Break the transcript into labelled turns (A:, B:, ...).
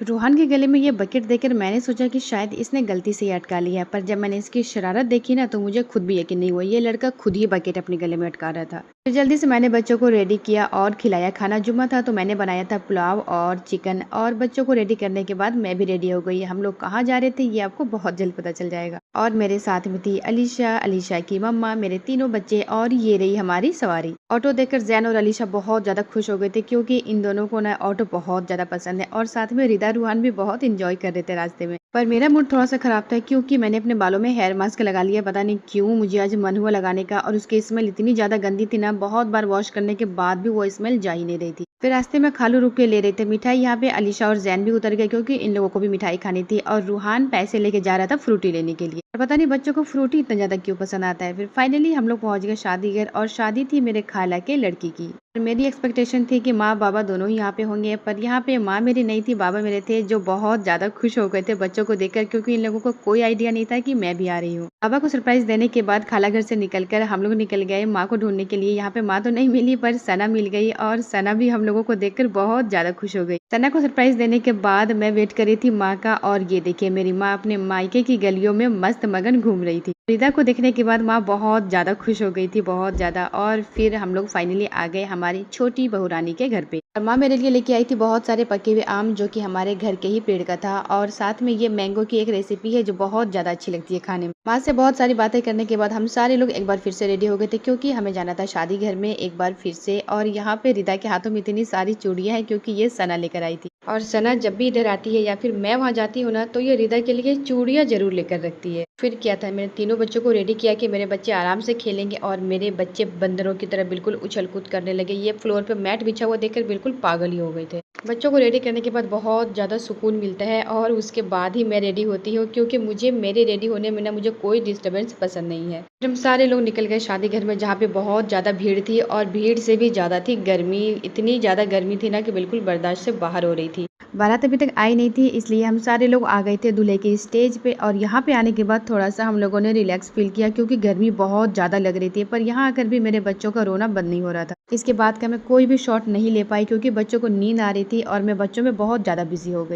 A: रूहान के गले में ये बकेट देखकर मैंने सोचा कि शायद इसने गलती से ही अटका लिया है, पर जब मैंने इसकी शरारत देखी ना तो मुझे खुद भी यकीन नहीं हुआ ये लड़का खुद ही बकेट अपने गले में अटका रहा था। फिर जल्दी से मैंने बच्चों को रेडी किया और खिलाया। खाना जुम्मा था तो मैंने बनाया था पुलाव और चिकन, और बच्चों को रेडी करने के बाद मैं भी रेडी हो गई। हम लोग कहाँ जा रहे थे ये आपको बहुत जल्द पता चल जाएगा। और मेरे साथ में थी अलीशा, अलीशा की मम्मा, मेरे तीनों बच्चे, और ये रही हमारी सवारी। ऑटो देखकर जैन और अलीशा बहुत ज्यादा खुश हो गए थे क्योंकि इन दोनों को ना ऑटो बहुत ज्यादा पसंद है, और साथ में रिदा रूहान भी बहुत इंजॉय कर रहे थे रास्ते में। पर मेरा मूड थोड़ा सा खराब था क्योंकि मैंने अपने बालों में हेयर मास्क लगा लिया। पता नहीं क्यों मुझे आज मन हुआ लगाने का, और उसकी स्मेल इतनी ज्यादा गंदी थी ना, बहुत बार वॉश करने के बाद भी वो स्मेल जा ही नहीं रही थी। फिर रास्ते में खालू रुक के ले रहे थे मिठाई। यहाँ पे अलीशा और जैन भी उतर गए क्योंकि इन लोगों को भी मिठाई खानी थी, और रूहान पैसे लेके जा रहा था फ्रूटी लेने के लिए। और पता नहीं बच्चों को फ्रूटी इतना ज्यादा क्यों पसंद आता है। फिर फाइनली हम लोग पहुंच गए शादी घर, और शादी थी मेरे खाला के लड़की की। मेरी एक्सपेक्टेशन थी कि माँ बाबा दोनों ही यहाँ पे होंगे, पर यहाँ पे माँ मेरी नहीं थी, बाबा मेरे थे, जो बहुत ज्यादा खुश हो गए थे बच्चों को देखकर क्योंकि इन लोगों को कोई आइडिया नहीं था कि मैं भी आ रही हूँ। बाबा को सरप्राइज देने के बाद खाला घर से निकलकर हम लोग निकल गए माँ को ढूंढने के लिए। यहाँ पे माँ तो नहीं मिली पर सना मिल गई, और सना भी हम लोगों को देखकर बहुत ज्यादा खुश हो गई। सना को सरप्राइज देने के बाद मैं वेट कर रही थी माँ का, और ये देखिए मेरी माँ अपने मायके की गलियों में मस्त मगन घूम रही थी। रिदा को देखने के बाद माँ बहुत ज्यादा खुश हो गई थी, बहुत ज्यादा। और फिर हम लोग फाइनली आ गए हमारी छोटी बहू रानी के घर पे, और माँ मेरे लिए लेके आई थी बहुत सारे पके हुए आम जो कि हमारे घर के ही पेड़ का था, और साथ में ये मैंगो की एक रेसिपी है जो बहुत ज्यादा अच्छी लगती है खाने में। माँ से बहुत सारी बातें करने के बाद हम सारे लोग एक बार फिर से रेडी हो गए थे क्योंकि हमें जाना था शादी घर में एक बार फिर से। और यहाँ पे रिदा के हाथों में इतनी सारी चूड़ियां हैं क्योंकि ये सना लेकर आई थी, और सना जब भी इधर आती है या फिर मैं वहाँ जाती हूँ ना तो ये रिदा के लिए चूड़ियां जरूर लेकर रखती है। फिर क्या था, मैंने तीनों बच्चों को रेडी किया कि मेरे बच्चे आराम से खेलेंगे, और मेरे बच्चे बंदरों की तरह बिल्कुल उछल कूद करने लगे। ये फ्लोर पे मैट बिछा हुआ देखकर बिल्कुल पागल ही हो गए थे। बच्चों को रेडी करने के बाद बहुत ज़्यादा सुकून मिलता है, और उसके बाद ही मैं रेडी होती हूँ क्योंकि मुझे मेरे रेडी होने में ना मुझे कोई डिस्टर्बेंस पसंद नहीं है। फिर हम सारे लोग निकल गए शादी घर में जहाँ पे बहुत ज़्यादा भीड़ थी, और भीड़ से भी ज़्यादा थी गर्मी। इतनी ज़्यादा गर्मी थी ना कि बिल्कुल बर्दाश्त से बाहर हो रही थी। बारात अभी तक आई नहीं थी इसलिए हम सारे लोग आ गए थे दूल्हे की स्टेज पे, और यहाँ पे आने के बाद थोड़ा सा हम लोगों ने रिलैक्स फील किया क्योंकि गर्मी बहुत ज़्यादा लग रही थी। पर यहाँ आकर भी मेरे बच्चों का रोना बंद नहीं हो रहा था। इसके बाद का मैं कोई भी शॉट नहीं ले पाई क्योंकि बच्चों को नींद आ रही थी और मैं बच्चों में बहुत ज़्यादा बिजी हो गई।